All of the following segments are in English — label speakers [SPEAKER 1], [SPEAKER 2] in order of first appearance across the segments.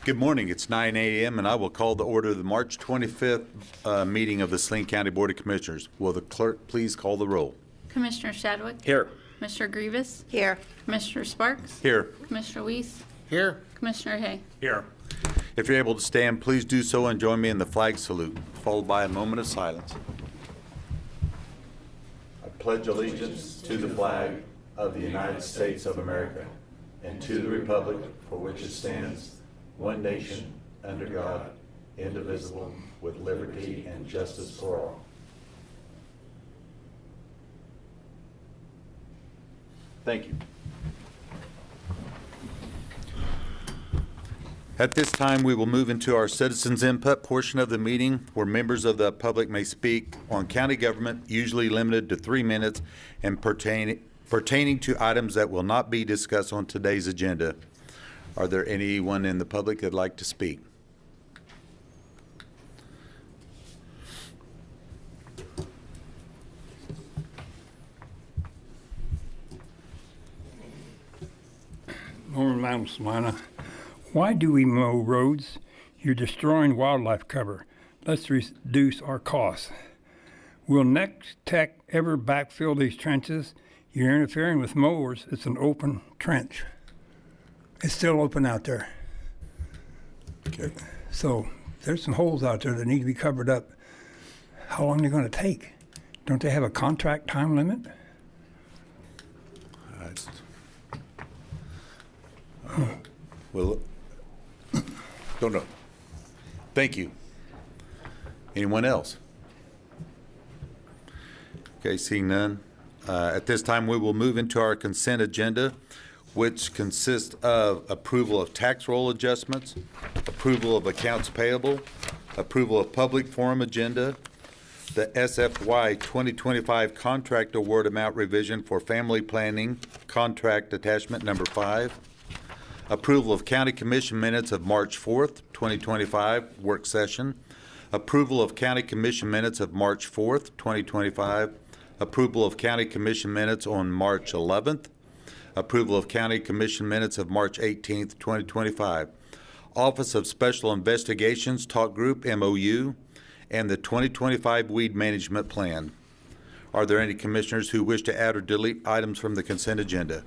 [SPEAKER 1] Good morning. It's 9 a.m. and I will call the order of the March 25th meeting of the Saline County Board of Commissioners. Will the clerk please call the roll?
[SPEAKER 2] Commissioner Shadwick?
[SPEAKER 3] Here.
[SPEAKER 2] Commissioner Grievous?
[SPEAKER 4] Here.
[SPEAKER 2] Commissioner Sparks?
[SPEAKER 1] Here.
[SPEAKER 2] Commissioner Weiss?
[SPEAKER 3] Here.
[SPEAKER 2] Commissioner Hay?
[SPEAKER 3] Here.
[SPEAKER 1] If you're able to stand, please do so and join me in the flag salute, followed by a moment of silence. I pledge allegiance to the flag of the United States of America and to the republic for which it stands, one nation, under God, indivisible, with liberty and justice for all. Thank you. At this time, we will move into our citizens' input portion of the meeting where members of the public may speak on county government, usually limited to 3 minutes, and pertaining to items that will not be discussed on today's agenda. Are there anyone in the public that'd like to speak?
[SPEAKER 5] Norman Mountain, Salina. Why do we mow roads? You're destroying wildlife cover. Let's reduce our costs. Will Next Tech ever backfill these trenches? You're interfering with mowers. It's an open trench. It's still open out there.
[SPEAKER 1] Okay.
[SPEAKER 5] So there's some holes out there that need to be covered up. How long are they going to take? Don't they have a contract time limit?
[SPEAKER 1] Well, don't know. Thank you. Anyone else? Okay, seeing none. At this time, we will move into our consent agenda, which consists of approval of tax roll adjustments, approval of accounts payable, approval of public forum agenda, the SFY 2025 contract award amount revision for family planning, contract attachment number 5, approval of county commission minutes of March 4th, 2025 work session, approval of county commission minutes of March 4th, 2025, approval of county commission minutes on March 11th, approval of county commission minutes of March 18th, 2025, Office of Special Investigations Talk Group MOU, and the 2025 Weed Management Plan. Are there any commissioners who wish to add or delete items from the consent agenda?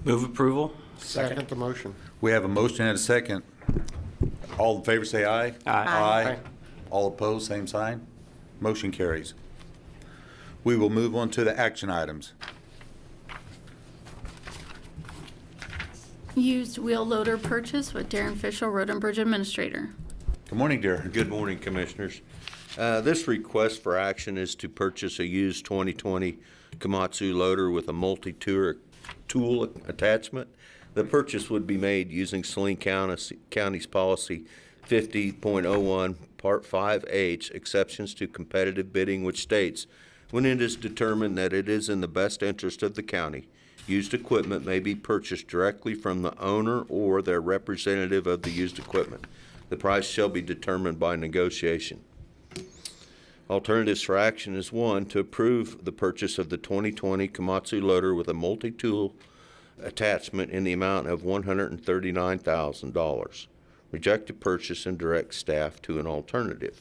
[SPEAKER 3] Move approval.
[SPEAKER 6] Second the motion.
[SPEAKER 1] We have a motion and a second. All in favor say aye.
[SPEAKER 3] Aye.
[SPEAKER 1] All opposed, same sign. Motion carries. We will move on to the action items.
[SPEAKER 2] Used wheel loader purchase with Darren Fisher, Road and Bridge Administrator.
[SPEAKER 1] Good morning, Darren.
[SPEAKER 7] Good morning, Commissioners. This request for action is to purchase a used 2020 Komatsu loader with a multi-tool attachment. The purchase would be made using Saline County's Policy 50.01, Part 5H, exceptions to competitive bidding, which states, when it is determined that it is in the best interest of the county, used equipment may be purchased directly from the owner or their representative of the used equipment. The price shall be determined by negotiation. Alternatives for action is 1, to approve the purchase of the 2020 Komatsu loader with a multi-tool attachment in the amount of $139,000. Reject the purchase and direct staff to an alternative.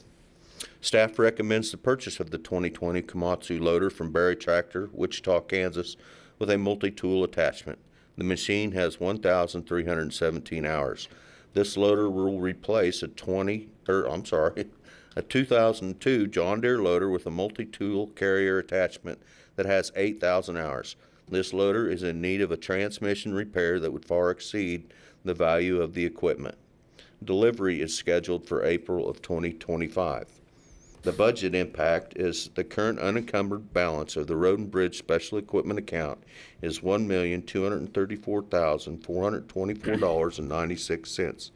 [SPEAKER 7] Staff recommends the purchase of the 2020 Komatsu loader from Berry Tractor, Wichita, Kansas, with a multi-tool attachment. The machine has 1,317 hours. This loader will replace a 2002 John Deere loader with a multi-tool carrier attachment that has 8,000 hours. This loader is in need of a transmission repair that would far exceed the value of the equipment. Delivery is scheduled for April of 2025. The budget impact is the current unencumbered balance of the Road and Bridge Special Equipment account is $1,234,424.96.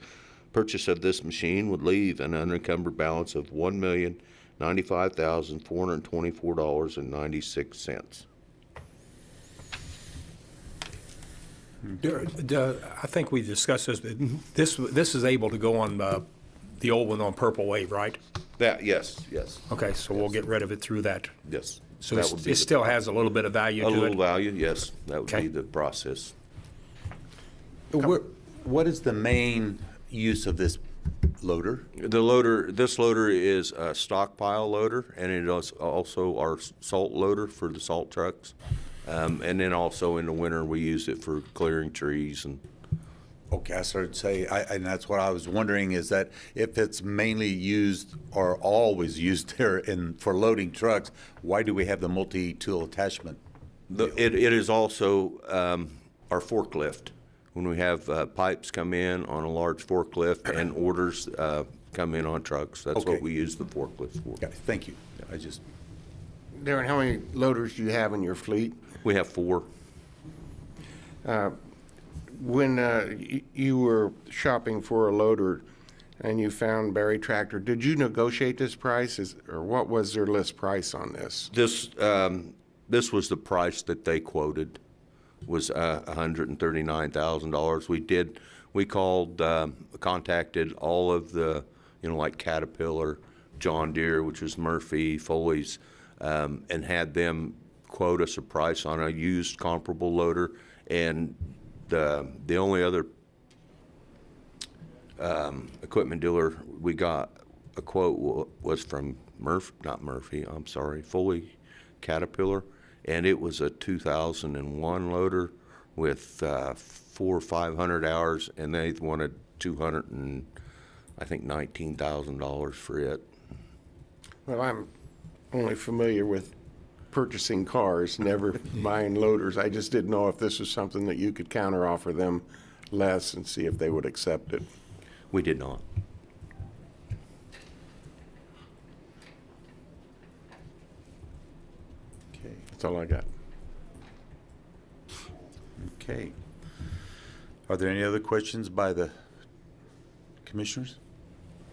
[SPEAKER 7] Purchase of this machine would leave an unencumbered balance of $1,095,424.96.
[SPEAKER 3] I think we discussed this. This is able to go on the old one on Purple Wave, right?
[SPEAKER 7] Yes.
[SPEAKER 3] Okay, so we'll get rid of it through that.
[SPEAKER 7] Yes.
[SPEAKER 3] So it still has a little bit of value to it?
[SPEAKER 7] A little value, yes. That would
[SPEAKER 3] Okay.
[SPEAKER 7] be the process.
[SPEAKER 1] What is the main use of this loader?
[SPEAKER 7] This loader is a stockpile loader, and it is also our salt loader for the salt trucks. And then also in the winter, we use it for clearing trees and.
[SPEAKER 1] Okay, I started to say, and that's what I was wondering, is that if it's mainly used or always used there for loading trucks, why do we have the multi-tool attachment?
[SPEAKER 7] It is also our forklift. When we have pipes come in on a large forklift and orders come in on trucks, that's
[SPEAKER 1] Okay.
[SPEAKER 7] what we use the forklift for.
[SPEAKER 1] Okay, thank you. I just,
[SPEAKER 4] Darren, how many loaders do you have in your fleet?
[SPEAKER 7] We have 4.
[SPEAKER 4] When you were shopping for a loader and you found Barry Tractor, did you negotiate this price, or what was their list price on this?
[SPEAKER 7] This was the price that they quoted, was $139,000. We called, contacted all of the, like Caterpillar, John Deere, which was Murphy, Foley's, and had them quote us a price on a used comparable loader. And the only other equipment dealer we got a quote was from Foley Caterpillar, and it was a 2001 loader with 400 or 500 hours, and they wanted $19,000 for it.
[SPEAKER 4] Well, I'm only familiar with purchasing cars, never buying loaders. I just didn't know if this was something that you could counteroffer them less and see if they would accept it.
[SPEAKER 7] We did not.
[SPEAKER 1] okay,
[SPEAKER 4] That's all I got.
[SPEAKER 1] okay. Are there any other questions by the commissioners?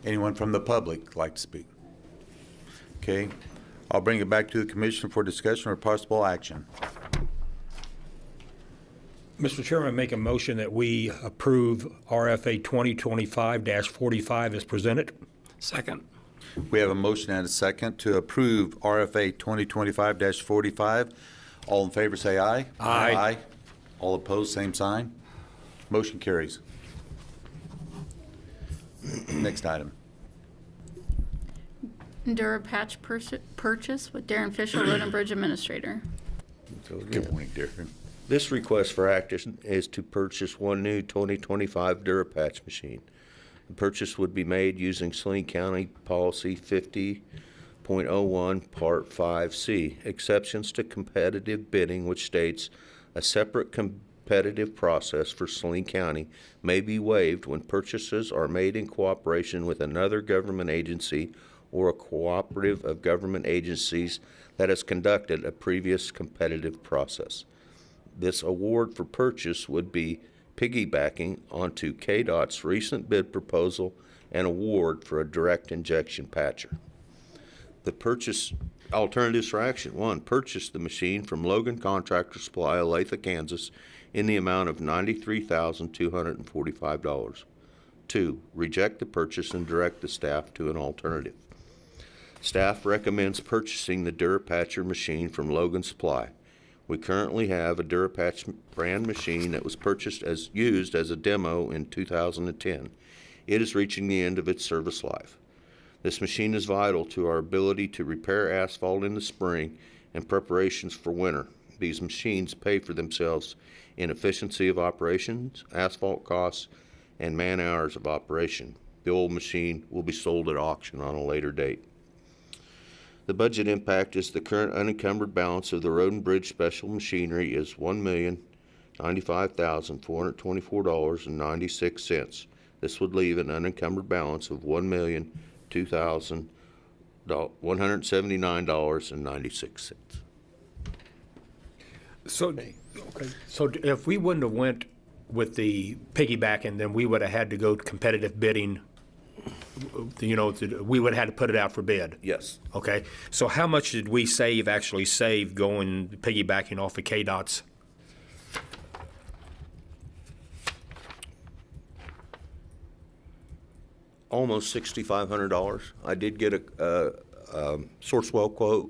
[SPEAKER 1] Anyone from the public like to speak? Okay, I'll bring it back to the commission for discussion or possible action.
[SPEAKER 3] Mr. Chairman, make a motion that we approve RFA 2025-45 as presented.
[SPEAKER 6] Second.
[SPEAKER 1] We have a motion and a second to approve RFA 2025-45. All in favor, say aye.
[SPEAKER 3] Aye.
[SPEAKER 1] All opposed, same sign. Motion carries. Next item.
[SPEAKER 2] Durapatch Purchase with Darren Fisher, Road and Bridge Administrator.
[SPEAKER 1] Good morning, Darren.
[SPEAKER 7] This request for action is to purchase one new 2025 Durapatch machine. The purchase would be made using Saline County Policy 50.01 Part 5C, exceptions to competitive bidding, which states a separate competitive process for Saline County may be waived when purchases are made in cooperation with another government agency or a cooperative of government agencies that has conducted a previous competitive process. This award for purchase would be piggybacking onto KDOT's recent bid proposal and award for a direct injection patcher. The purchase alternatives for action: 1, purchase the machine from Logan Contractor Supply, Olathe, Kansas, in the amount of $93,245. 2, reject the purchase and direct the staff to an alternative. Staff recommends purchasing the Durapatcher machine from Logan Supply. We currently have a Durapatch brand machine that was used as a demo in 2010. It is reaching the end of its service life. This machine is vital to our ability to repair asphalt in the spring and preparations for winter. These machines pay for themselves in efficiency of operations, asphalt costs, and man hours of operation. The old machine will be sold at auction on a later date. The budget impact is the current unencumbered balance of the Road and Bridge Special Machinery is $1,095,424.96. This would leave an unencumbered balance of $1,002,179.96.
[SPEAKER 3] So, okay, so if we wouldn't have went with the piggybacking, then we would have had to go to competitive bidding, we would have had to put it out for bid.
[SPEAKER 7] Yes.
[SPEAKER 3] Okay, so how much did we actually save going piggybacking off of KDOT's?
[SPEAKER 7] Almost $6,500. I did get a Sourcewell quote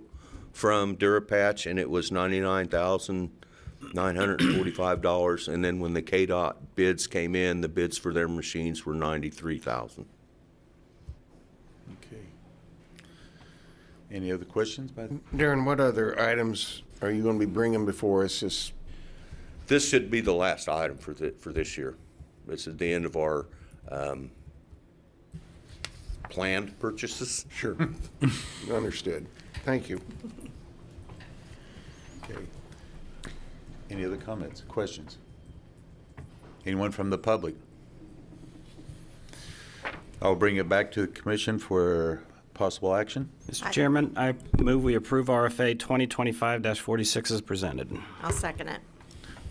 [SPEAKER 7] from Durapatch, and it was $99,000 $945, and then when the KDOT bids came in, the bids for their machines were $93,000.
[SPEAKER 1] Okay. Any other questions?
[SPEAKER 4] Darren, what other items are you going to be bringing before us? Just
[SPEAKER 7] This should be the last item for this year. This is the end of our planned purchases.
[SPEAKER 4] sure. Understood. Thank you.
[SPEAKER 1] Okay. Any other comments, questions? Anyone from the public? I'll bring it back to the commission for possible action.
[SPEAKER 6] Mr. Chairman, I move we approve RFA 2025-46 as presented.
[SPEAKER 8] I'll second it.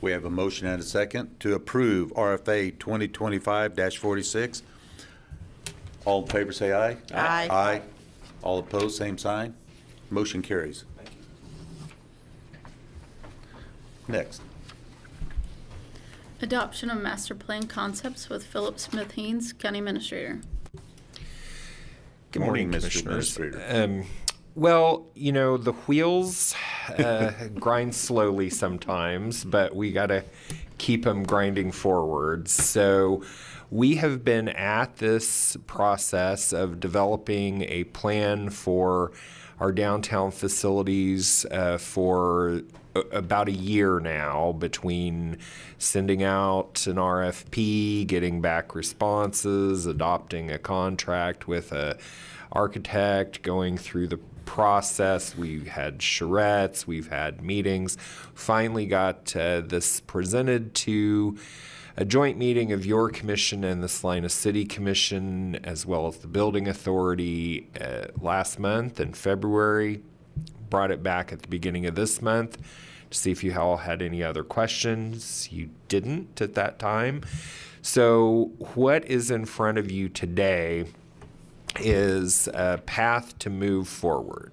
[SPEAKER 1] We have a motion and a second to approve RFA 2025-46. All in favor, say aye.
[SPEAKER 8] Aye.
[SPEAKER 1] Aye. All opposed, same sign. Motion carries. Next.
[SPEAKER 2] Adoption of master plan concepts with Philip Smith Haynes, County Administrator.
[SPEAKER 1] Good morning, Mr.
[SPEAKER 9] Commissioners.
[SPEAKER 1] Administrator.
[SPEAKER 9] Well, you know, the wheels grind slowly sometimes, but we got to keep them grinding forward. So we have been at this process of developing a plan for our downtown facilities for about a year now, between sending out an RFP, getting back responses, adopting a contract with a architect, going through the process. We've had charrettes, we've had meetings. Finally got this presented to a joint meeting of your commission and the Salina City Commission, as well as the Building Authority last month in February. Brought it back at the beginning of this month to see if you all had any other questions. You didn't at that time. So what is in front of you today is a path to move forward.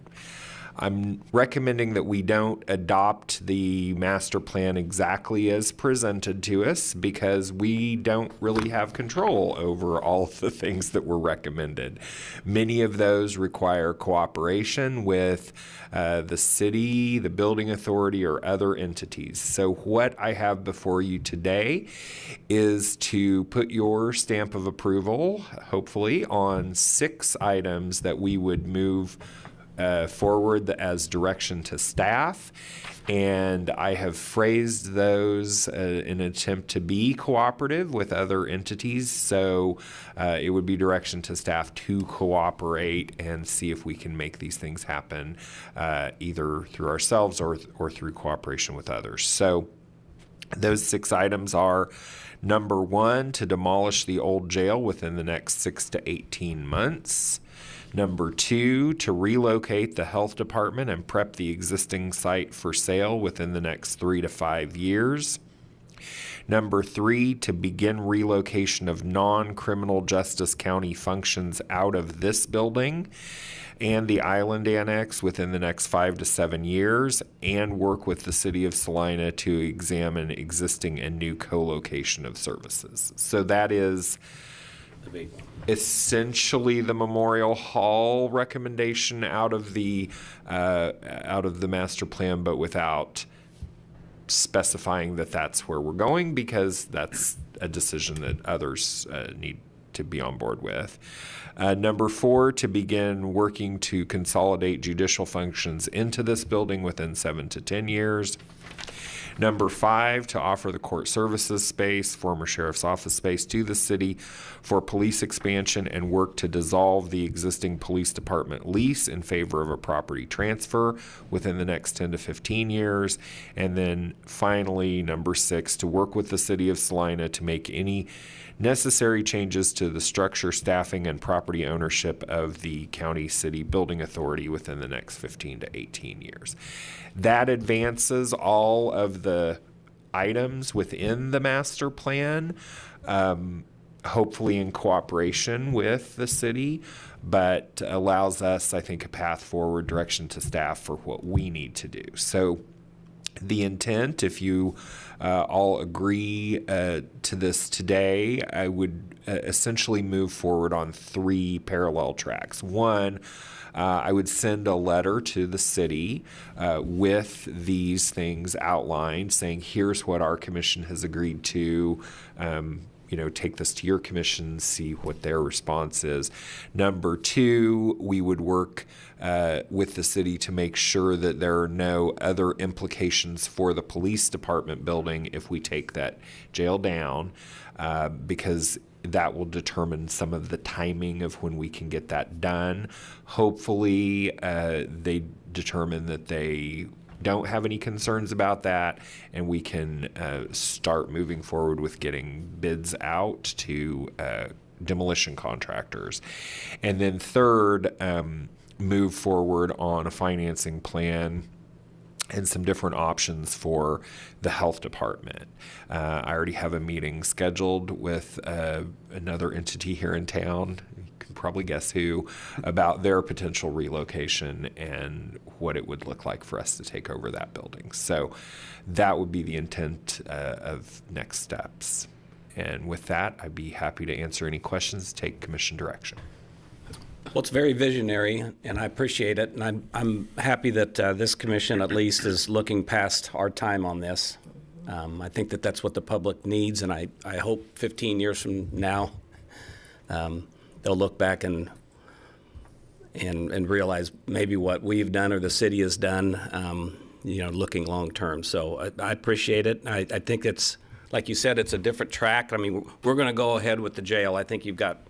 [SPEAKER 9] I'm recommending that we don't adopt the master plan exactly as presented to us, because we don't really have control over all of the things that were recommended. Many of those require cooperation with the city, the building authority, or other entities. So what I have before you today is to put your stamp of approval, hopefully, on 6 items that we would move forward as direction to staff. And I have phrased those in an attempt to be cooperative with other entities. So it would be direction to staff to cooperate and see if we can make these things happen, either through ourselves or through cooperation with others. So those 6 items are: number 1, to demolish the old jail within the next 6 to 18 months. Number 2, to relocate the health department and prep the existing site for sale within the next 3 to 5 years. Number 3, to begin relocation of non-criminal justice county functions out of this building and the island annex within the next 5 to 7 years, and work with the city of Salina to examine existing and new co-location of services. So that is essentially the Memorial Hall recommendation out of the master plan, but without specifying that that's where we're going, because that's a decision that others need to be on board with. Number 4, to begin working to consolidate judicial functions into this building within 7 to 10 years. Number 5, to offer the court services space, former sheriff's office space, to the city for police expansion and work to dissolve the existing police department lease in favor of a property transfer within the next 10 to 15 years. And then finally, number 6, to work with the city of Salina to make any necessary changes to the structure, staffing, and property ownership of the county city building authority within the next 15 to 18 years. That advances all of the items within the master plan, hopefully in cooperation with the city, but allows us, I think, a path forward, direction to staff for what we need to do. So the intent, if you all agree to this today, I would essentially move forward on 3 parallel tracks. 1, I would send a letter to the city with these things outlined, saying, here's what our commission has agreed to. Take this to your commission, see what their response is. Number two, we would work with the city to make sure that there are no other implications for the police department building if we take that jail down, because that will determine some of the timing of when we can get that done. Hopefully, they determine that they don't have any concerns about that, and we can start moving forward with getting bids out to demolition contractors. And then third, move forward on a financing plan and some different options for the health department. I already have a meeting scheduled with another entity here in town, you can probably guess who, about their potential relocation and what it would look like for us to take over that building. So that would be the intent of next steps. And with that, I'd be happy to answer any questions, take commission direction.
[SPEAKER 8] Well, it's very visionary, and I appreciate it. And I'm happy that this commission at least is looking past our time on this. I think that that's what the public needs, and I hope 15 years from now they'll look back and realize maybe what we've done or the city has done, looking long term. So I appreciate it. I think it's, like you said, it's a different track. I mean, we're going to go ahead with the jail. I think you've got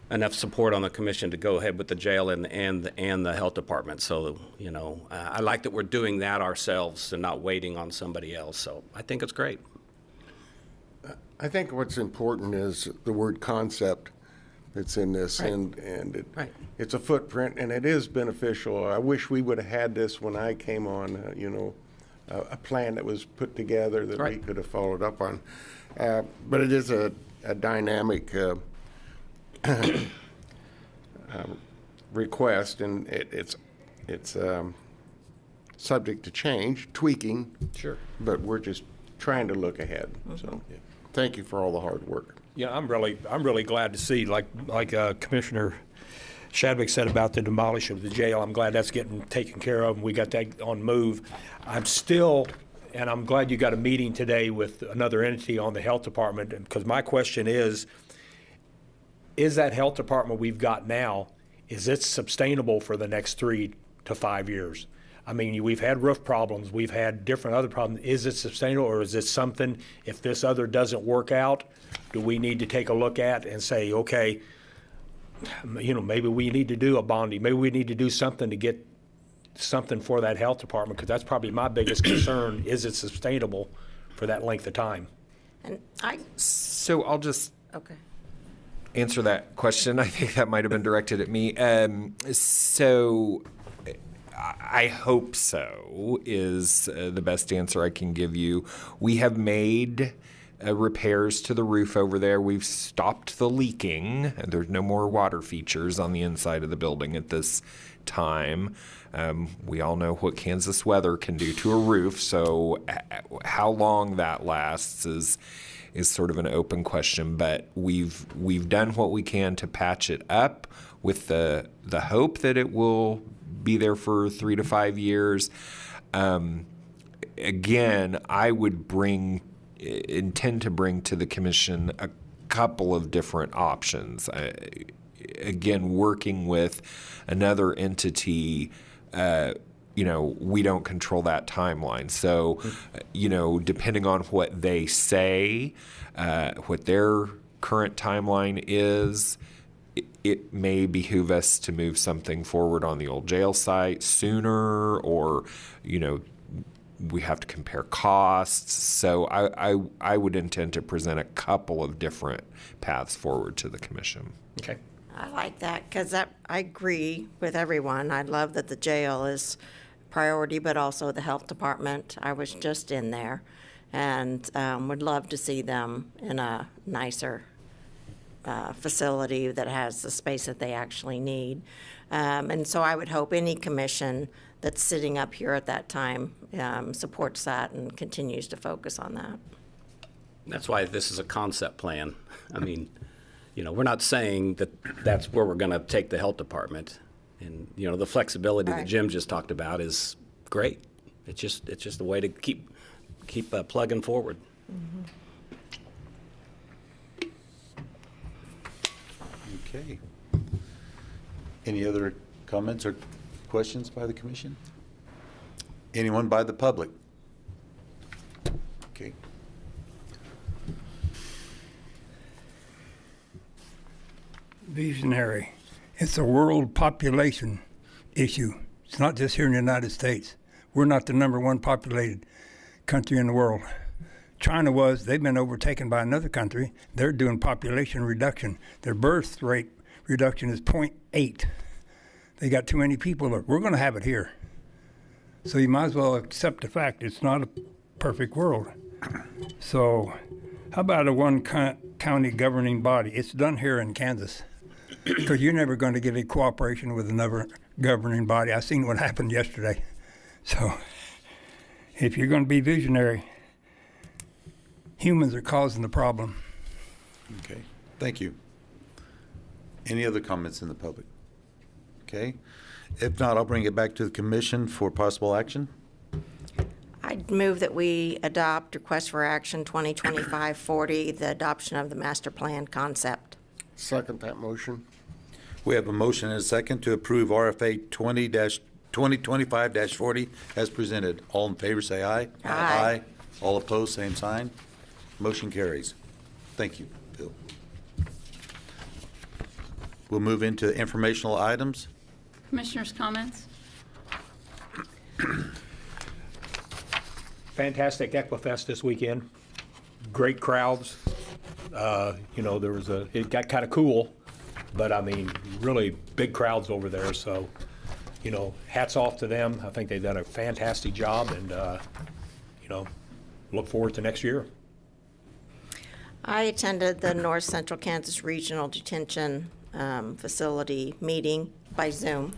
[SPEAKER 8] enough support on the commission to go ahead with the jail and the health department. So, I like that we're doing that ourselves and not waiting on somebody else. So I think it's great.
[SPEAKER 4] I think what's important is the word concept that's in this,
[SPEAKER 8] Right.
[SPEAKER 4] and
[SPEAKER 8] Right.
[SPEAKER 4] it's a footprint, and it is beneficial. I wish we would have had this when I came on, a plan that was put together that we
[SPEAKER 8] Right.
[SPEAKER 4] could have followed up on. But it is a dynamic request, and it's subject to change, tweaking.
[SPEAKER 8] Sure.
[SPEAKER 4] But we're just trying to look ahead. So, thank you for all the hard work.
[SPEAKER 3] Yeah, I'm really glad to see, like Commissioner Shadwick said about the demolition of the jail. I'm glad that's getting taken care of, and we got that on move. And I'm glad you got a meeting today with another entity on the health department, because my question is that health department we've got now, is it sustainable for the next 3 to 5 years? I mean, we've had roof problems, we've had different other problems. Is it sustainable, or is it something, if this other doesn't work out, do we need to take a look at and say, okay, maybe we need to do a bonding, maybe we need to do something to get something for that health department, because that's probably my biggest concern. Is it sustainable for that length of time?
[SPEAKER 10] And
[SPEAKER 9] So I'll just
[SPEAKER 10] okay.
[SPEAKER 9] answer that question. I think that might have been directed at me. So I hope so is the best answer I can give you. We have made repairs to the roof over there. We've stopped the leaking. There's no more water features on the inside of the building at this time. We all know what Kansas weather can do to a roof, so how long that lasts is sort of an open question. But we've done what we can to patch it up with the hope that it will be there for 3 to 5 years. Again, I would intend to bring to the commission a couple of different options. Again, working with another entity, we don't control that timeline. So, depending on what they say, what their current timeline is, it may behoove us to move something forward on the old jail site sooner, or, we have to compare costs. So I would intend to present a couple of different paths forward to the commission.
[SPEAKER 3] Okay.
[SPEAKER 10] I like that, because I agree with everyone. I love that the jail is priority, but also the health department. I was just in there, and would love to see them in a nicer facility that has the space that they actually need. And so I would hope any commission that's sitting up here at that time supports that and continues to focus on that.
[SPEAKER 8] That's why this is a concept plan. I mean, we're not saying that that's where we're going to take the health department. And, you know, the flexibility that
[SPEAKER 10] Right.
[SPEAKER 8] Jim just talked about is great. It's just a way to keep plugging forward.
[SPEAKER 1] Okay. Any other comments or questions by the commission? Anyone by the public? Okay.
[SPEAKER 5] Visionary. It's a world population issue. It's not just here in the United States. We're not the number one populated country in the world. China was, they've been overtaken by another country. They're doing population reduction. Their birth rate reduction is 0.8. They got too many people. We're going to have it here. So you might as well accept the fact it's not a perfect world. So how about a one-county governing body? It's done here in Kansas. Because you're never going to get a cooperation with another governing body. I seen what happened yesterday. So if you're going to be visionary, humans are causing the problem.
[SPEAKER 1] Okay, thank you. Any other comments in the public? Okay, if not, I'll bring it back to the commission for possible action.
[SPEAKER 10] I'd move that we adopt request for action 2025-40, the adoption of the master plan concept.
[SPEAKER 4] Second that motion.
[SPEAKER 1] We have a motion and a second to approve RFA 2025-40 as presented. All in favor, say aye.
[SPEAKER 10] Aye.
[SPEAKER 1] All opposed, same sign. Motion carries. Thank you, Bill. We'll move into informational items.
[SPEAKER 2] Commissioners' comments?
[SPEAKER 3] Fantastic Equifest this weekend. Great crowds. You know, it got kind of cool, but I mean, really big crowds over there. So, you know, hats off to them. I think they've done a fantastic job, and you know, look forward to next year.
[SPEAKER 10] I attended the North Central Kansas Regional Detention Facility meeting by Zoom.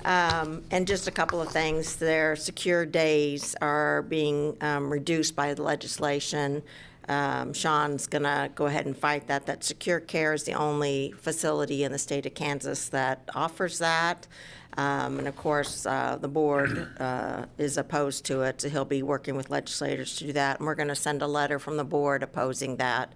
[SPEAKER 10] And just a couple of things. Their secure days are being reduced by the legislation. Sean's going to go ahead and fight that. That Secure Care is the only facility in the state of Kansas that offers that. And of course, the board is opposed to it, so he'll be working with legislators to do that. And we're going to send a letter from the board opposing that.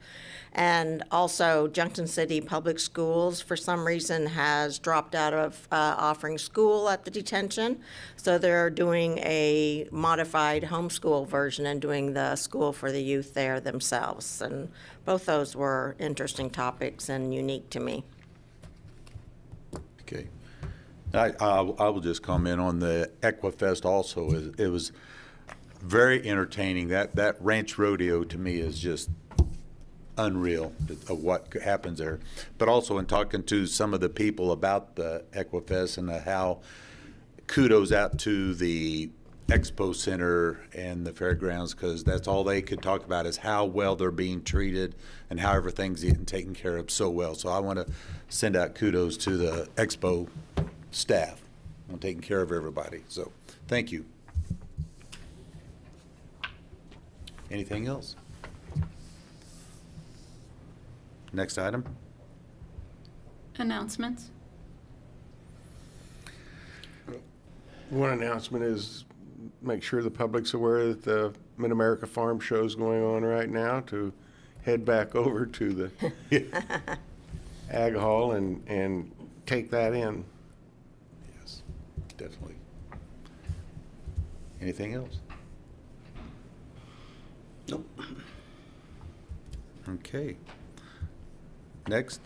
[SPEAKER 10] And also, Junction City Public Schools, for some reason, has dropped out of offering school at the detention. So they're doing a modified homeschool version and doing the school for the youth there themselves. And both those were interesting topics and unique to me.
[SPEAKER 1] Okay. I will just comment on the Equifest also. It was very entertaining. That ranch rodeo to me is just unreal of what happens there. But also in talking to some of the people about the Equifest and how kudos out to the Expo Center and the fairgrounds, because that's all they could talk about is how well they're being treated and how everything's getting taken care of so well. So I want to send out kudos to the Expo staff on taking care of everybody. So thank you. Anything else? Next item.
[SPEAKER 2] Announcements?
[SPEAKER 4] One announcement is make sure the public's aware that the Mid-America Farm Show is going on right now, to head back over to the Ag Hall and take that in.
[SPEAKER 1] Yes, definitely. Anything else?
[SPEAKER 8] Nope.
[SPEAKER 1] Okay. Next.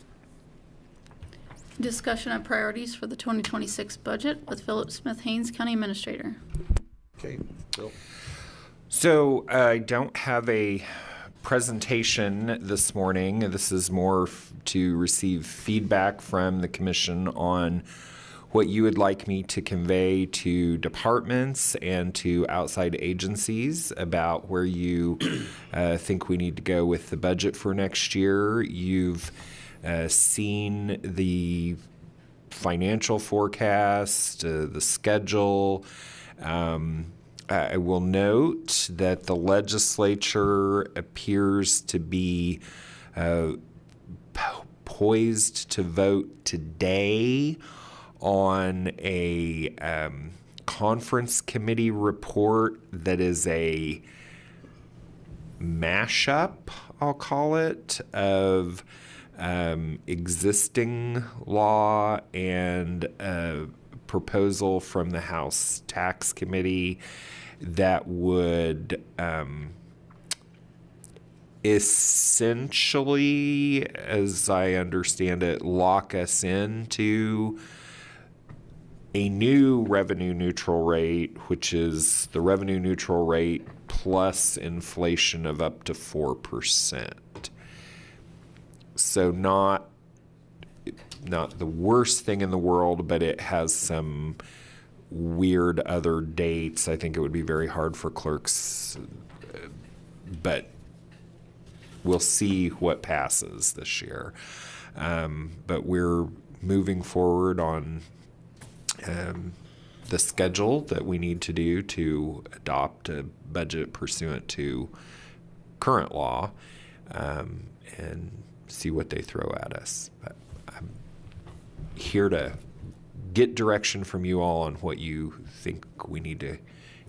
[SPEAKER 2] Discussion of priorities for the 2026 budget with Philip Smith Haynes, County Administrator.
[SPEAKER 1] Okay, Bill.
[SPEAKER 9] So I don't have a presentation this morning. This is more to receive feedback from the commission on what you would like me to convey to departments and to outside agencies about where you think we need to go with the budget for next year. You've seen the financial forecast, the schedule. I will note that the legislature appears to be poised to vote today on a conference committee report that is a mashup, I'll call it, of existing law and a proposal from the House Tax Committee that would essentially, as I understand it, lock us into a new revenue neutral rate, which is the revenue neutral rate plus inflation of up to 4%. So not the worst thing in the world, but it has some weird other dates. I think it would be very hard for clerks, but we'll see what passes this year. But we're moving forward on the schedule that we need to do to adopt a budget pursuant to current law, and see what they throw at us. But I'm here to get direction from you all on what you think we need to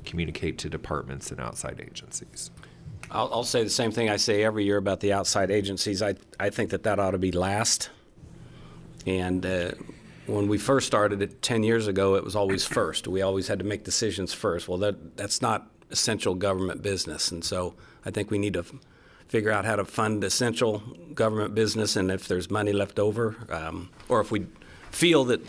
[SPEAKER 9] communicate to departments and outside agencies.
[SPEAKER 8] I'll say the same thing I say every year about the outside agencies. I think that ought to be last. And when we first started it 10 years ago, it was always first. We always had to make decisions first. Well, that's not essential government business. And so I think we need to figure out how to fund essential government business, and if there's money left over, or if we feel that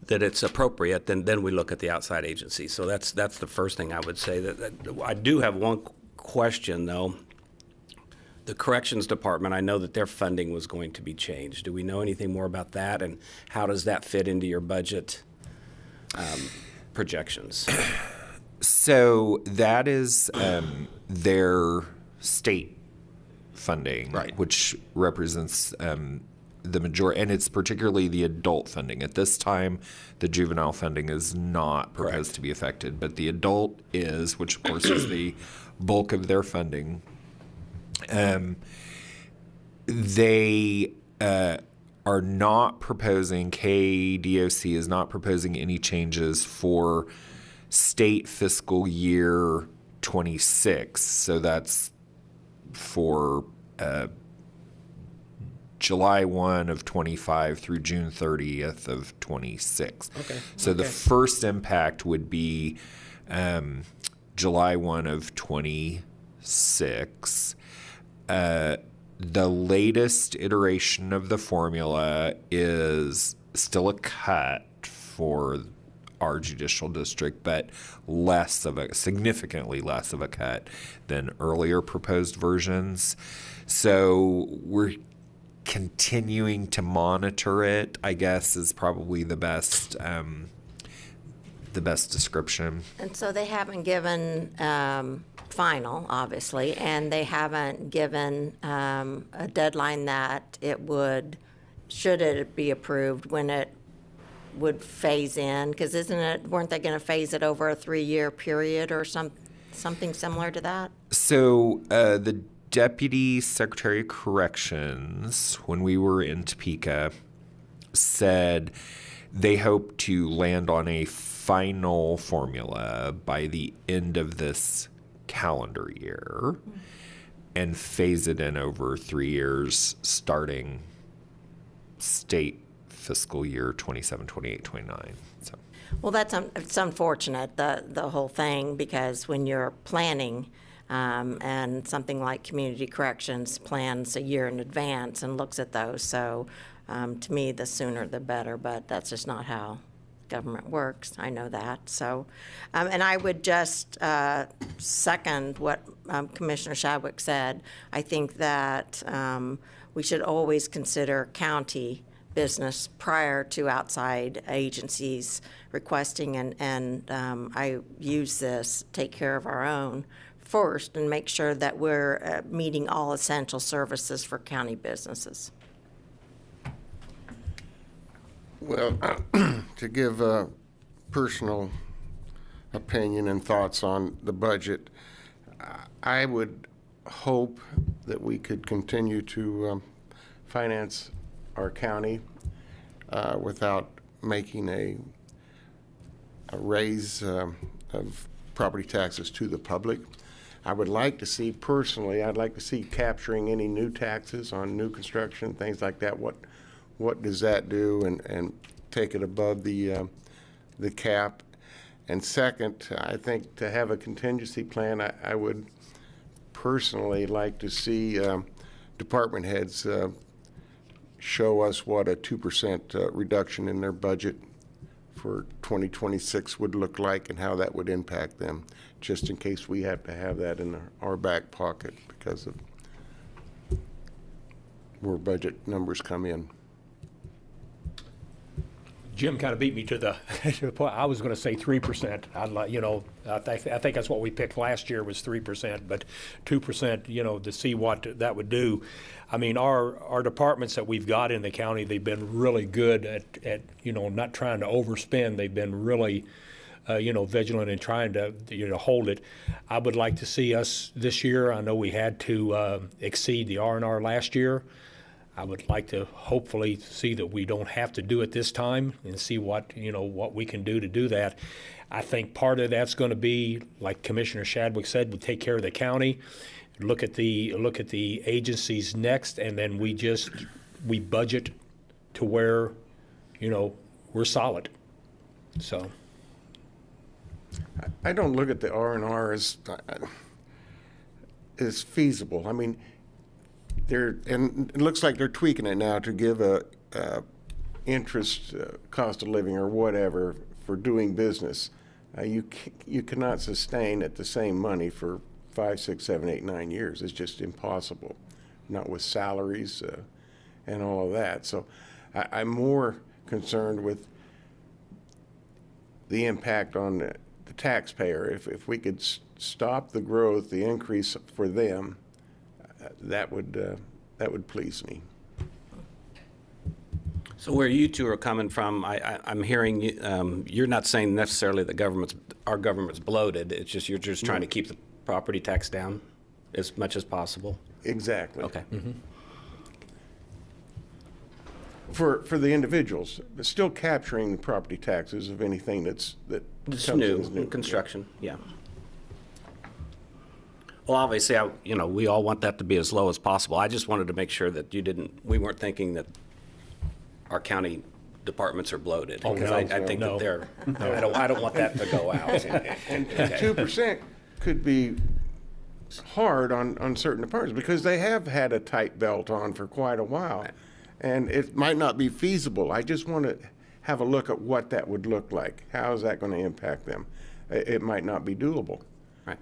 [SPEAKER 8] it's appropriate, then we look at the outside agencies. So that's the first thing I would say. That I do have one question, though. The Corrections Department, I know that their funding was going to be changed. Do we know anything more about that, and how does that fit into your budget projections?
[SPEAKER 9] So that is their state funding,
[SPEAKER 8] right,
[SPEAKER 9] which represents the majority, and it's particularly the adult funding. At this time, the juvenile funding is not proposed
[SPEAKER 8] Correct.
[SPEAKER 9] to be affected, but the adult is, which of course is the bulk of their funding. They are not proposing, KDOC is not proposing any changes for state fiscal year 26. So that's for July 1 of 25 through June 30th of 26.
[SPEAKER 8] Okay.
[SPEAKER 9] So the first impact would be July 1 of 26. The latest iteration of the formula is still a cut for our judicial district, but significantly less of a cut than earlier proposed versions. So we're continuing to monitor it, I guess, is probably the best description.
[SPEAKER 10] And so they haven't given final, obviously, and they haven't given a deadline that it would, should it be approved, when it would phase in, because weren't they going to phase it over a 3-year period or something similar to that?
[SPEAKER 9] So the Deputy Secretary of Corrections, when we were in Topeka, said they hope to land on a final formula by the end of this calendar year and phase it in over 3 years, starting state fiscal year 27, 28, 29. So.
[SPEAKER 10] Well, it's unfortunate, the whole thing, because when you're planning, and something like Community Corrections plans a year in advance and looks at those. So to me, the sooner the better, but that's just not how government works. I know that. So, and I would just second what Commissioner Shadwick said. I think that we should always consider county business prior to outside agencies requesting, and I use this, take care of our own first and make sure that we're meeting all essential services for county businesses.
[SPEAKER 4] Well, to give a personal opinion and thoughts on the budget, I would hope that we could continue to finance our county without making a raise of property taxes to the public. I would like to see, personally, I'd like to see capturing any new taxes on new construction, things like that. What does that do, and take it above the cap? And second, I think to have a contingency plan, I would personally like to see department heads show us what a 2% reduction in their budget for 2026 would look like and how that would impact them, just in case we have to have that in our back pocket because of where budget numbers come in.
[SPEAKER 3] Jim kind of beat me to the point. I was going to say 3%. I'd like, I think that's what we picked last year was 3%, but 2%, to see what that would do. I mean, our departments that we've got in the county, they've been really good at not trying to overspend. They've been really, vigilant in trying to, hold it. I would like to see us this year. I know we had to exceed the R&R last year. I would like to hopefully see that we don't have to do it this time and see what we can do to do that. I think part of that's going to be, like Commissioner Shadwick said, we take care of the county, look at the agencies next, and then we budget to where, we're solid. So
[SPEAKER 4] I don't look at the R&R as feasible. I mean, and it looks like they're tweaking it now to give a interest cost of living or whatever for doing business. You cannot sustain at the same money for 5, 6, 7, 8, 9 years. It's just impossible, not with salaries and all of that. So I'm more concerned with the impact on the taxpayer. If we could stop the growth, the increase for them, that would please me.
[SPEAKER 8] So where you two are coming from, I'm hearing you're not saying necessarily that our government's bloated. It's just you're just trying to keep the property tax down as much as possible.
[SPEAKER 4] Exactly.
[SPEAKER 8] Okay.
[SPEAKER 3] Mm-hmm.
[SPEAKER 4] For the individuals, but still capturing the property taxes of anything that
[SPEAKER 8] It's
[SPEAKER 4] comes in
[SPEAKER 8] new,
[SPEAKER 4] as new.
[SPEAKER 8] construction. Yeah. Well, obviously, we all want that to be as low as possible. I just wanted to make sure that we weren't thinking that our county departments are bloated.
[SPEAKER 3] Oh,
[SPEAKER 8] Because
[SPEAKER 3] no.
[SPEAKER 8] I think
[SPEAKER 3] No.
[SPEAKER 8] that they're, I don't want that to go out.
[SPEAKER 4] And 2% could be hard on certain departments because they have had a tight belt on for quite a while.
[SPEAKER 8] Right.
[SPEAKER 4] And it might not be feasible. I just want to have a look at what that would look like. How is that going to impact them? It might not be doable.
[SPEAKER 8] Right.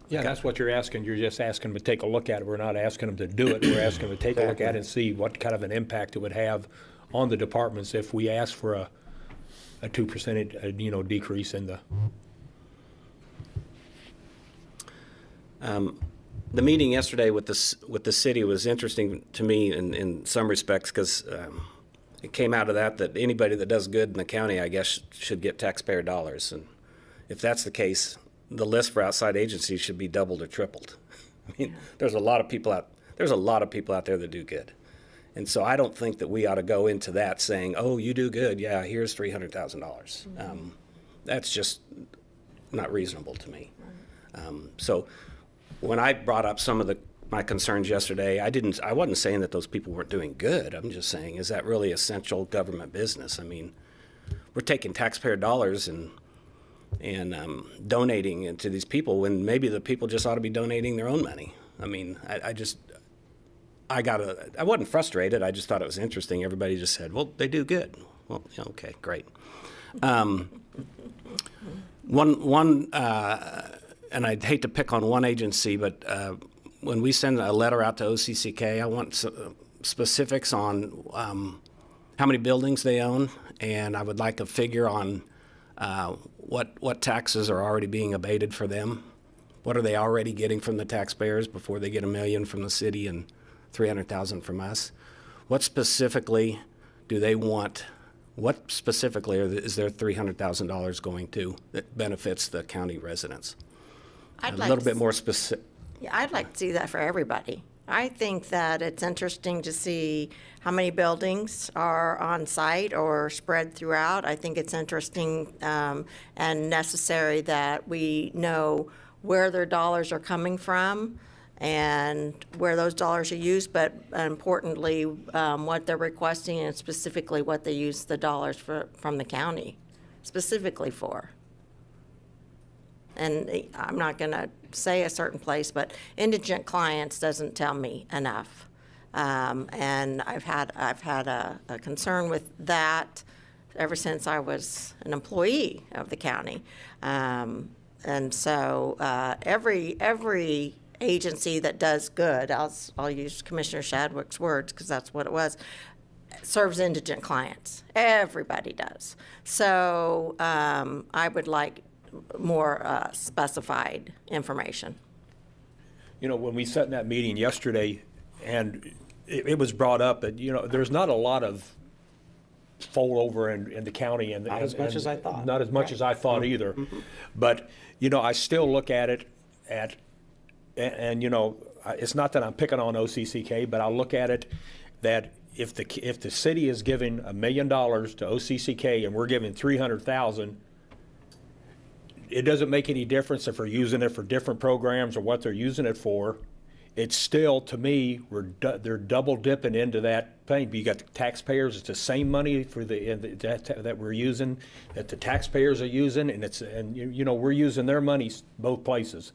[SPEAKER 3] Yeah, that's what you're asking. You're just asking them to take a look at it. We're not asking them to do it. We're asking them to take a look at it and see what kind of an impact it would have on the departments if we ask for a 2% decrease in the.
[SPEAKER 8] The meeting yesterday with the city was interesting to me in some respects because it came out of that anybody that does good in the county, I guess, should get taxpayer dollars. And if that's the case, the list for outside agencies should be doubled or tripled. I mean, there's a lot of people out there that do good. And so I don't think that we ought to go into that saying, oh, you do good, yeah, here's $300,000. That's just not reasonable to me. So when I brought up some of my concerns yesterday, I wasn't saying that those people weren't doing good. I'm just saying, is that really essential government business? I mean, we're taking taxpayer dollars and donating it to these people when maybe the people just ought to be donating their own money. I mean, I wasn't frustrated. I just thought it was interesting. Everybody just said, well, they do good. Well, yeah, okay, great. And I'd hate to pick on one agency, but when we send a letter out to OCCK, I want specifics on how many buildings they own, and I would like a figure on what taxes are already being abated for them. What are they already getting from the taxpayers before they get $1 million from the city and $300,000 from us? What specifically do they want? What specifically is their $300,000 going to that benefits the county residents?
[SPEAKER 10] I'd
[SPEAKER 8] A
[SPEAKER 10] like
[SPEAKER 8] little
[SPEAKER 10] to
[SPEAKER 8] bit more specific.
[SPEAKER 10] Yeah, I'd like to see that for everybody. I think that it's interesting to see how many buildings are on site or spread throughout. I think it's interesting and necessary that we know where their dollars are coming from and where those dollars are used, but importantly, what they're requesting and specifically what they use the dollars from the county specifically for. And I'm not going to say a certain place, but indigent clients doesn't tell me enough. And I've had a concern with that ever since I was an employee of the county. And so every agency that does good, I'll use Commissioner Shadwick's words because that's what it was, serves indigent clients. Everybody does. So I would like more specified information.
[SPEAKER 3] You know, when we sat in that meeting yesterday, and it was brought up that, you know, there's not a lot of fold over in the county. And
[SPEAKER 6] Not as much as I thought.
[SPEAKER 3] Not as much as I thought either. But, you know, I still look at it and, you know, it's not that I'm picking on OCCK, but I look at it that if the city is giving $1 million to OCCK and we're giving $300,000, it doesn't make any difference if we're using it for different programs or what they're using it for. It's still, to me, they're double dipping into that thing. But you got the taxpayers; it's the same money for that we're using, that the taxpayers are using, and you know, we're using their money both places.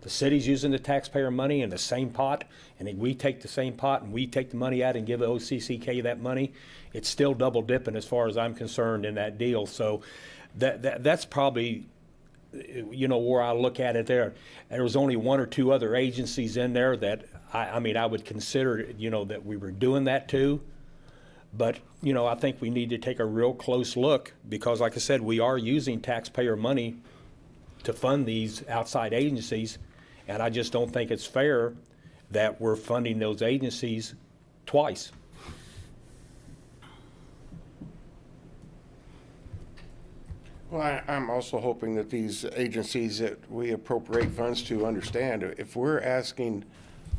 [SPEAKER 3] The city's using the taxpayer money in the same pot, and then we take the same pot and we take the money out and give OCCK that money. It's still double dipping as far as I'm concerned in that deal. So that's probably, you know, where I look at it there. There was only one or two other agencies in there that I mean, I would consider, you know, that we were doing that too. But, you know, I think we need to take a real close look because, like I said, we are using taxpayer money to fund these outside agencies. And I just don't think it's fair that we're funding those agencies twice.
[SPEAKER 4] Well, I'm also hoping that these agencies that we appropriate funds to understand, if we're asking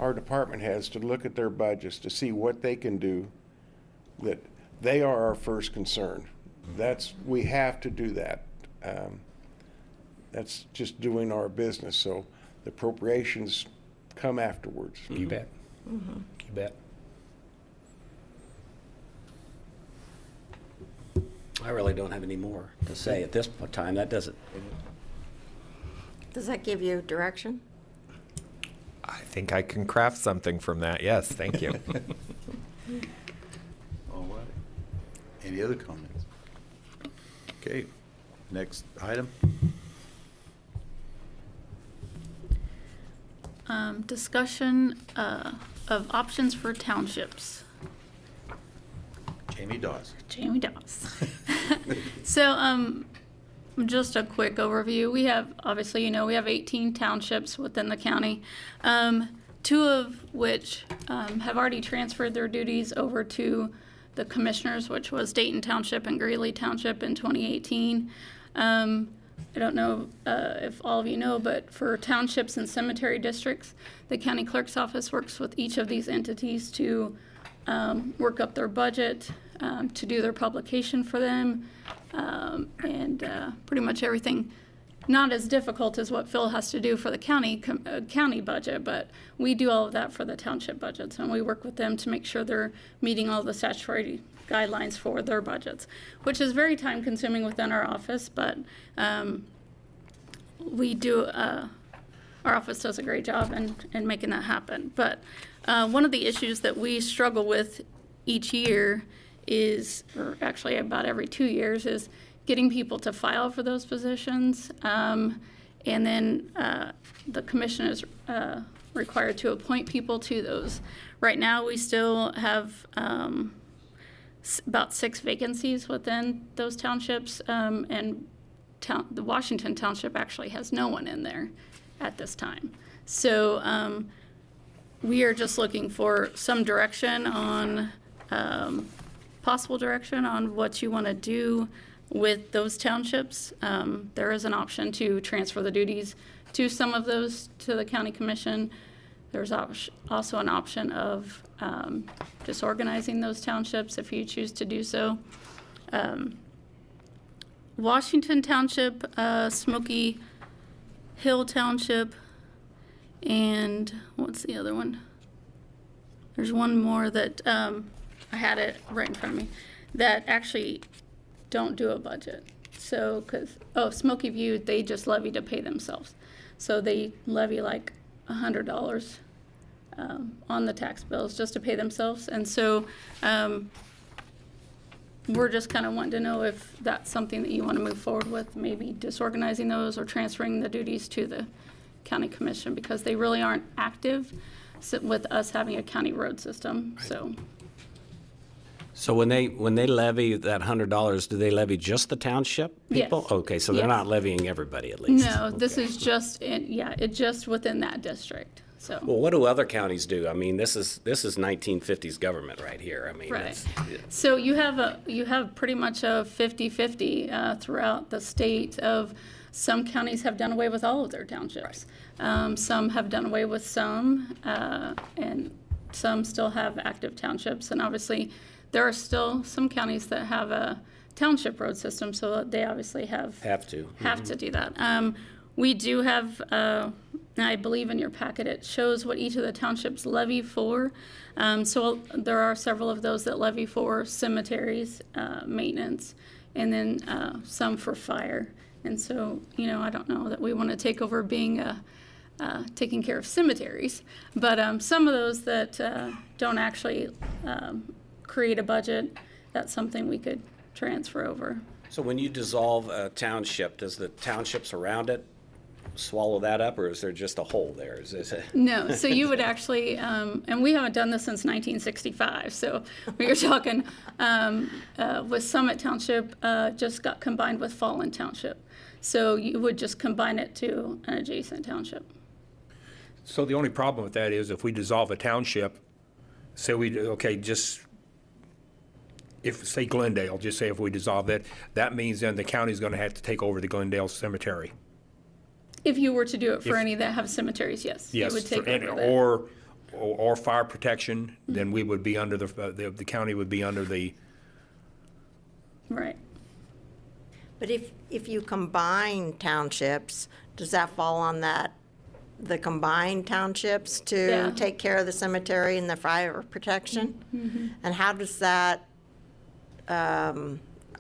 [SPEAKER 4] our department heads to look at their budgets to see what they can do, that they are our first concern. We have to do that. That's just doing our business. So the appropriations come afterwards.
[SPEAKER 3] You bet. You bet.
[SPEAKER 8] I really don't have any more to say at this time. That doesn't.
[SPEAKER 10] Does that give you direction?
[SPEAKER 9] I think I can craft something from that. Yes, thank you.
[SPEAKER 1] All right. Any other comments? Okay, next item.
[SPEAKER 2] Discussion of options for townships.
[SPEAKER 1] Jamie Dawes.
[SPEAKER 2] Jamie Dawes. So, just a quick overview. We have, obviously, you know, we have 18 townships within the county, 2 of which have already transferred their duties over to the commissioners, which was Dayton Township and Greeley Township in 2018. I don't know if all of you know, but for townships and cemetery districts, the county clerk's office works with each of these entities to work up their budget, to do their publication for them, and pretty much everything. Not as difficult as what Phil has to do for the county budget, but we do all of that for the township budgets, and we work with them to make sure they're meeting all the statutory guidelines for their budgets, which is very time consuming within our office, but we do, our office does a great job in making that happen. But one of the issues that we struggle with each year is, or actually about every 2 years, is getting people to file for those positions. And then the commission is required to appoint people to those. Right now, we still have about 6 vacancies within those townships, and the Washington Township actually has no one in there at this time. So we are just looking for some direction on, possible direction on what you want to do with those townships. There is an option to transfer the duties to some of those to the county commission. There's also an option of disorganizing those townships if you choose to do so. Washington Township, Smoky Hill Township, and what's the other one? There's one more that I had it right in front of me that actually don't do a budget. So, Smoky View, they just levy to pay themselves. So they levy like $100 on the tax bills just to pay themselves. And so we're just kind of wanting to know if that's something that you want to move forward with, maybe disorganizing those or transferring the duties to the county commission, because they really aren't active with us having a county road system.
[SPEAKER 8] So when they levy that $100, do they levy just the township people?
[SPEAKER 2] Yes.
[SPEAKER 8] Okay, so they're
[SPEAKER 2] Yes.
[SPEAKER 8] not levying everybody at least.
[SPEAKER 2] No, this
[SPEAKER 8] Okay.
[SPEAKER 2] is just it's just within that district. So
[SPEAKER 8] Well, what do other counties do? I mean, this is 1950s government right here. I mean,
[SPEAKER 2] right.
[SPEAKER 8] it's-
[SPEAKER 2] So you have pretty much a 50-50 throughout the state. Of some counties have done away with all of their townships. Some have done away with some, and some still have active townships. And obviously, there are still some counties that have a township road system, so they obviously have to do that. We do have, I believe in your packet, it shows what each of the townships levy for. So there are several of those that levy for cemeteries, maintenance, and then some for fire. And so, I don't know that we want to take over being taking care of cemeteries, but some of those that don't actually create a budget, that's something we could transfer over.
[SPEAKER 8] So when you dissolve a township, does the townships around it swallow that up, or is there just a hole there? Is this
[SPEAKER 2] No, so you would actually, and we haven't done this since 1965, so we were talking with Summit Township, just got combined with Fallen Township. So you would just combine it to an adjacent township.
[SPEAKER 3] So the only problem with that is if we dissolve a township, say say Glendale, just say if we dissolve it, that means then the county's gonna have to take over the Glendale Cemetery.
[SPEAKER 2] If you were to do it for any that have cemeteries, yes. You would take over that.
[SPEAKER 3] Or fire protection, then we would be under the county would be under the,
[SPEAKER 2] Right.
[SPEAKER 10] But if you combine townships, does that fall on the combined townships to
[SPEAKER 2] Yeah.
[SPEAKER 10] take care of the cemetery and the fire protection? And how does that,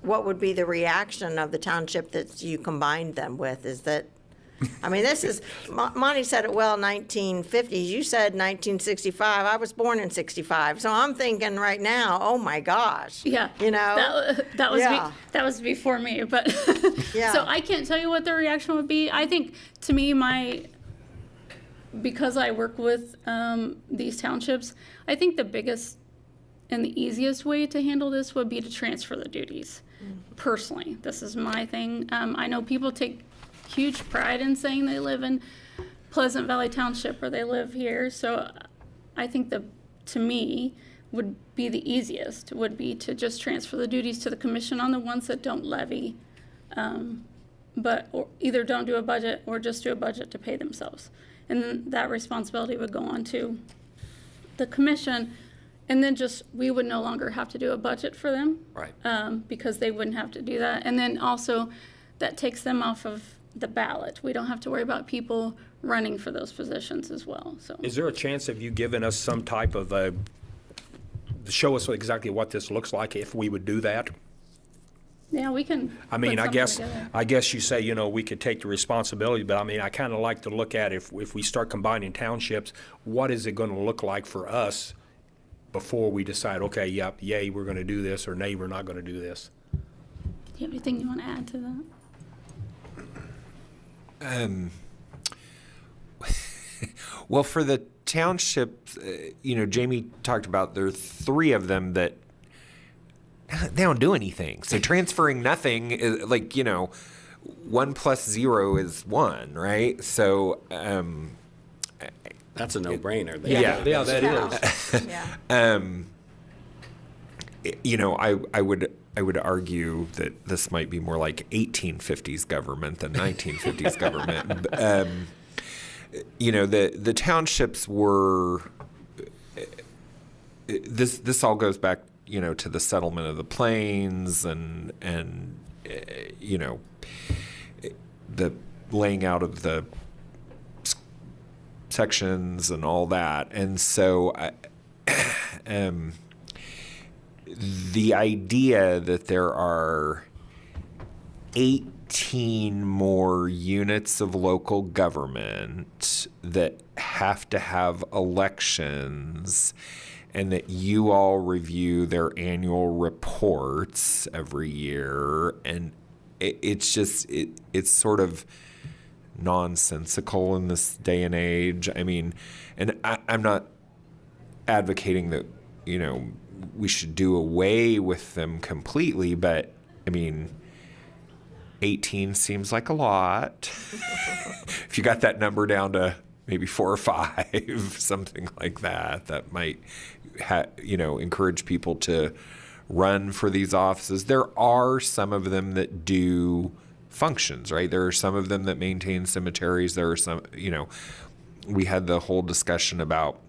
[SPEAKER 10] what would be the reaction of the township that you combined them with? Is that, I mean, this is, Monty said it well, 1950s. You said 1965. I was born in 65. So I'm thinking right now, oh my gosh.
[SPEAKER 2] Yeah. That was that was before me, but
[SPEAKER 10] Yeah.
[SPEAKER 2] So I can't tell you what the reaction would be. I think to me, because I work with these townships, I think the biggest and the easiest way to handle this would be to transfer the duties. Personally, this is my thing. I know people take huge pride in saying they live in Pleasant Valley Township or they live here. So I think to me, would be the easiest, would be to just transfer the duties to the commission on the ones that don't levy, or either don't do a budget or just do a budget to pay themselves. And then that responsibility would go on to the commission, and then we would no longer have to do a budget for them.
[SPEAKER 8] Right.
[SPEAKER 2] Because they wouldn't have to do that. And then also, that takes them off of the ballot. We don't have to worry about people running for those positions as well, so.
[SPEAKER 3] is there a chance of you giving us some type of show us exactly what this looks like if we would do that?
[SPEAKER 2] Yeah, we can.
[SPEAKER 3] I mean,
[SPEAKER 2] put
[SPEAKER 3] I
[SPEAKER 2] something together.
[SPEAKER 3] guess you say, we could take the responsibility, but I mean, I kind of like to look at if we start combining townships, what is it going to look like for us before we decide, okay, yep, yay, we're going to do this, or nay, we're not going to do this?
[SPEAKER 2] Do you have anything you want to add to that?
[SPEAKER 9] Well, for the townships, Jamie talked about there are 3 of them that they don't do anything. So transferring nothing is 1 plus 0 is 1, right? So
[SPEAKER 8] That's a no-brainer.
[SPEAKER 3] Yeah, that is.
[SPEAKER 10] Yeah.
[SPEAKER 9] I would argue that this might be more like 1850s government than 1950s government. the townships were, this all goes back, to the settlement of the plains and the laying out of the sections and all that. And so the idea that there are 18 more units of local government that have to have elections and that you all review their annual reports every year, and it's sort of nonsensical in this day and age. I mean, and I'm not advocating that, we should do away with them completely, but I mean, 18 seems like a lot. If you got that number down to maybe 4 or 5, something like that, that might, encourage people to run for these offices. There are some of them that do functions, right? There are some of them that maintain cemeteries. There are some, we had the whole discussion about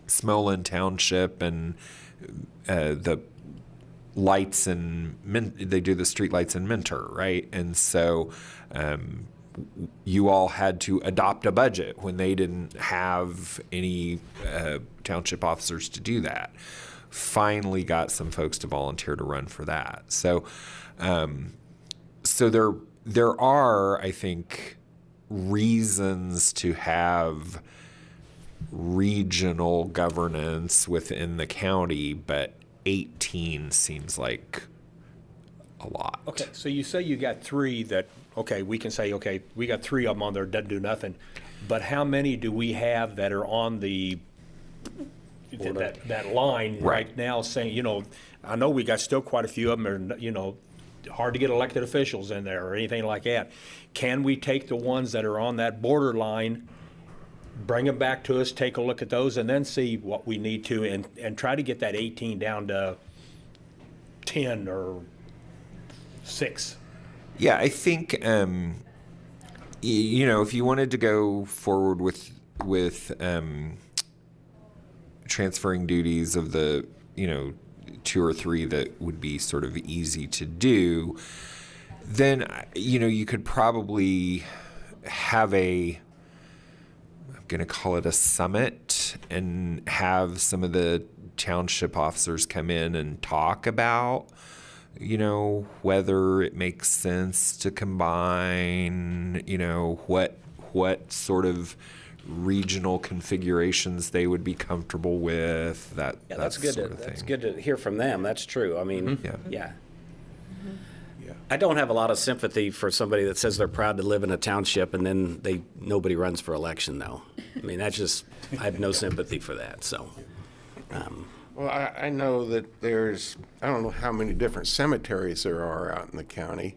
[SPEAKER 9] Smolin Township and the lights and they do the street lights in Minter, right? And so you all had to adopt a budget when they didn't have any township officers to do that. Finally got some folks to volunteer to run for that. So there are, I think, reasons to have regional governance within the county, but 18 seems like a lot.
[SPEAKER 3] Okay, so you say you got 3 that, we can say, we got 3 of them on there, doesn't do nothing. But how many do we have that are on that line right now saying, I know we got still quite a few of them, are, hard to get elected officials in there or anything like that. Can we take the ones that are on that borderline, bring them back to us, take a look at those, and then see what we need to, and try to get that 18 down to 10 or 6?
[SPEAKER 9] Yeah, I think, if you wanted to go forward with transferring duties of the, 2 or 3 that would be sort of easy to do, then, you could probably have I'm going to call it a summit, and have some of the township officers come in and talk about, whether it makes sense to combine, what sort of regional configurations they would be comfortable with.
[SPEAKER 8] That's good. That's good to hear from them. That's true. I mean, yeah. I don't have a lot of sympathy for somebody that says they're proud to live in a township and then nobody runs for election, though. I mean, I have no sympathy for that. So.
[SPEAKER 4] Well, I know that I don't know how many different cemeteries there are out in the county,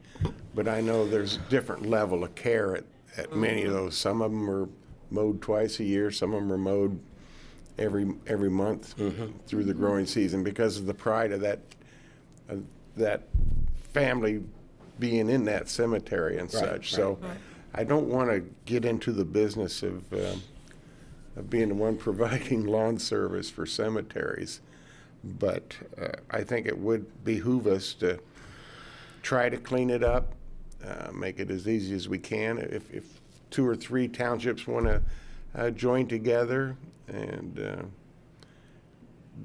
[SPEAKER 4] but I know there's a different level of care at many of those. Some of them are mowed twice a year. Some of them are mowed every month through the growing season because of the pride of that family being in that cemetery and such. So I don't want to get into the business of being the one providing lawn service for cemeteries. But I think it would behoove us to try to clean it up, make it as easy as we can. If 2 or 3 townships want to join together, and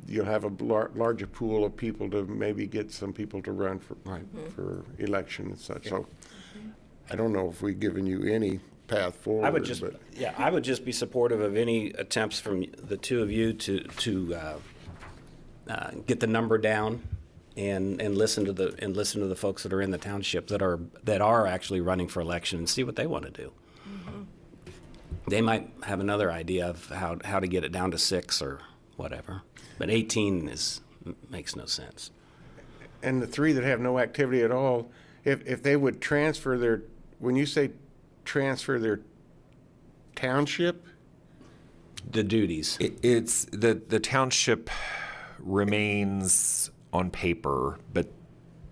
[SPEAKER 4] you'll have a larger pool of people to maybe get some people to run for election and such. So I don't know if we've given you any path forward.
[SPEAKER 8] I would just be supportive of any attempts from the 2 of you to get the number down and listen to the folks that are in the township that are actually running for election and see what they want to do. They might have another idea of how to get it down to 6 or whatever, but 18 makes no sense.
[SPEAKER 4] And the 3 that have no activity at all, if they would transfer when you say transfer their township?
[SPEAKER 8] The duties.
[SPEAKER 9] It's the township remains on paper, but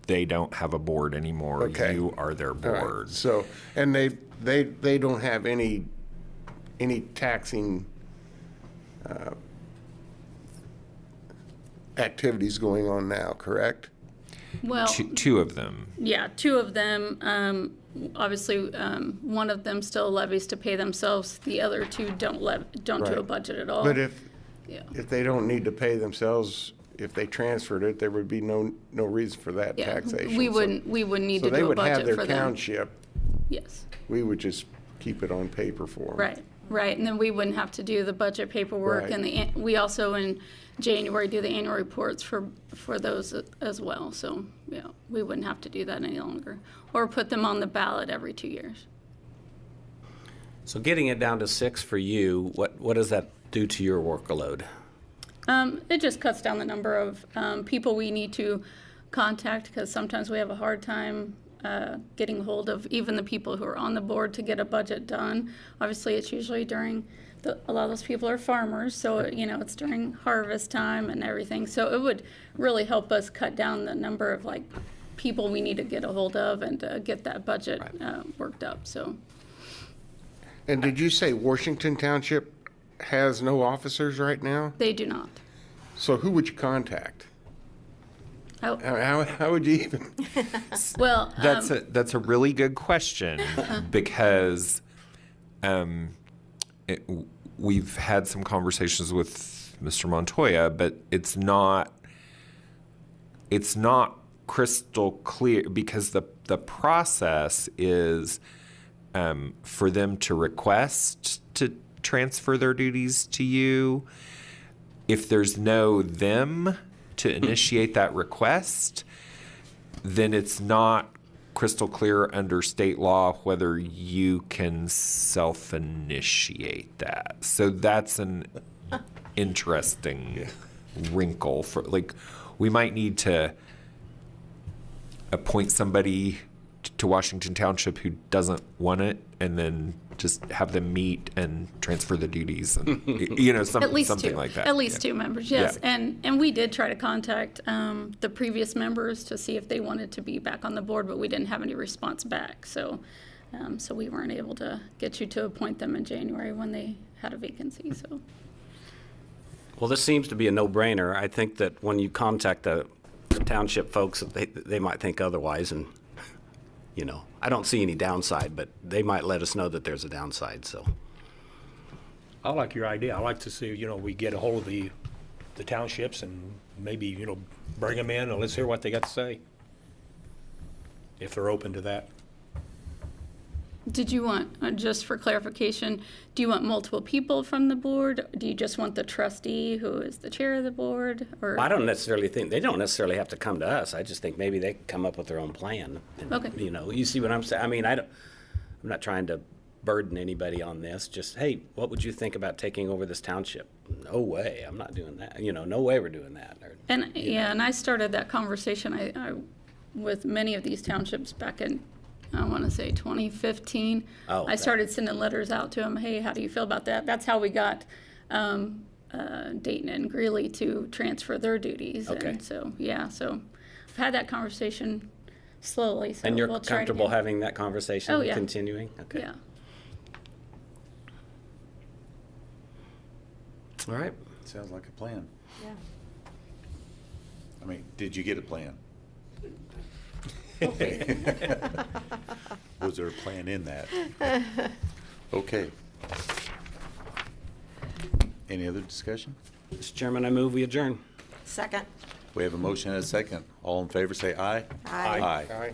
[SPEAKER 9] they don't have a board anymore.
[SPEAKER 4] Okay.
[SPEAKER 9] You are their board.
[SPEAKER 4] Right. So, and they don't have any any taxing activities going on now, correct?
[SPEAKER 2] Well,
[SPEAKER 9] Two of them.
[SPEAKER 2] yeah, two of them. Obviously, one of them still levies to pay themselves. The other two don't do a
[SPEAKER 4] Right.
[SPEAKER 2] budget at all.
[SPEAKER 4] But if
[SPEAKER 2] Yeah.
[SPEAKER 4] they don't need to pay themselves, if they transferred it, there would be no reason for that
[SPEAKER 2] Yeah,
[SPEAKER 4] taxation.
[SPEAKER 2] we
[SPEAKER 4] So-
[SPEAKER 2] wouldn't need
[SPEAKER 4] So
[SPEAKER 2] to
[SPEAKER 4] they
[SPEAKER 2] do a
[SPEAKER 4] would have
[SPEAKER 2] budget
[SPEAKER 4] their
[SPEAKER 2] for them.
[SPEAKER 4] township,
[SPEAKER 2] Yes.
[SPEAKER 4] we would just keep it on paper for them.
[SPEAKER 2] Right, and then we wouldn't have to do the budget paperwork,
[SPEAKER 4] Right.
[SPEAKER 2] and we also in January do the annual reports for those as well. So yeah, we wouldn't have to do that any longer, or put them on the ballot every 2 years.
[SPEAKER 8] So getting it down to 6 for you, what does that do to your workload?
[SPEAKER 2] It just cuts down the number of people we need to contact, because sometimes we have a hard time getting hold of even the people who are on the board to get a budget done. Obviously, it's usually during, a lot of those people are farmers, so it's during harvest time and everything. So it would really help us cut down the number of people we need to get a hold of and get that budget worked up. So
[SPEAKER 4] And did you say Washington Township has no officers right now?
[SPEAKER 2] they do not.
[SPEAKER 4] So who would you contact?
[SPEAKER 2] Oh,
[SPEAKER 4] How would you even?
[SPEAKER 2] well,
[SPEAKER 9] That's a really good question because we've had some conversations with Mr. Montoya, but it's not crystal clear because the process is for them to request to transfer their duties to you. If there's no them to initiate that request, then it's not crystal clear under state law whether you can self-initiate that. So that's an interesting wrinkle for we might need to appoint somebody to Washington Township who doesn't want it and then just have them meet and transfer the duties and
[SPEAKER 2] at least
[SPEAKER 9] something
[SPEAKER 2] two.
[SPEAKER 9] like that.
[SPEAKER 2] At least two members, yes.
[SPEAKER 9] Yeah.
[SPEAKER 2] And we did try to contact the previous members to see if they wanted to be back on the board, but we didn't have any response back. So we weren't able to get you to appoint them in January when they had a vacancy. So
[SPEAKER 8] Well, this seems to be a no-brainer. I think that when you contact the township folks, they might think otherwise, and I don't see any downside, but they might let us know that there's a downside. So
[SPEAKER 3] I like your idea. I like to see, we get a hold of the townships and maybe, bring them in and let's hear what they got to say, if they're open to that.
[SPEAKER 2] did you want, just for clarification, do you want multiple people from the board? Do you just want the trustee who is the chair of the board? Or
[SPEAKER 8] I don't necessarily think, they don't necessarily have to come to us. I just think maybe they come up with their own plan. And,
[SPEAKER 2] Okay.
[SPEAKER 8] You see what I'm saying? I mean, I'm not trying to burden anybody on this. Just, hey, what would you think about taking over this township? No way, I'm not doing that. No way we're doing that. Or,
[SPEAKER 2] And and I started that conversation I with many of these townships back in, I want to say 2015.
[SPEAKER 8] Oh,
[SPEAKER 2] I started sending letters out to them. Hey, how do you feel about that? That's how we got Dayton and Greeley to transfer their duties.
[SPEAKER 8] Okay.
[SPEAKER 2] And so I've had that conversation slowly. So
[SPEAKER 8] and you're
[SPEAKER 2] we'll try it
[SPEAKER 8] comfortable
[SPEAKER 2] again.
[SPEAKER 8] having that conversation
[SPEAKER 2] Oh, yeah.
[SPEAKER 8] continuing? Okay.
[SPEAKER 2] Yeah.
[SPEAKER 8] All right.
[SPEAKER 1] Sounds like a plan.
[SPEAKER 10] Yeah.
[SPEAKER 1] I mean, did you get a plan? Was there a plan in that? Okay. Any other discussion?
[SPEAKER 8] Mr. Chairman, I move we adjourn.
[SPEAKER 10] Second.
[SPEAKER 1] We have a motion and a second. All in favor, say aye.
[SPEAKER 10] Aye.
[SPEAKER 1] Aye.
[SPEAKER 4] Aye.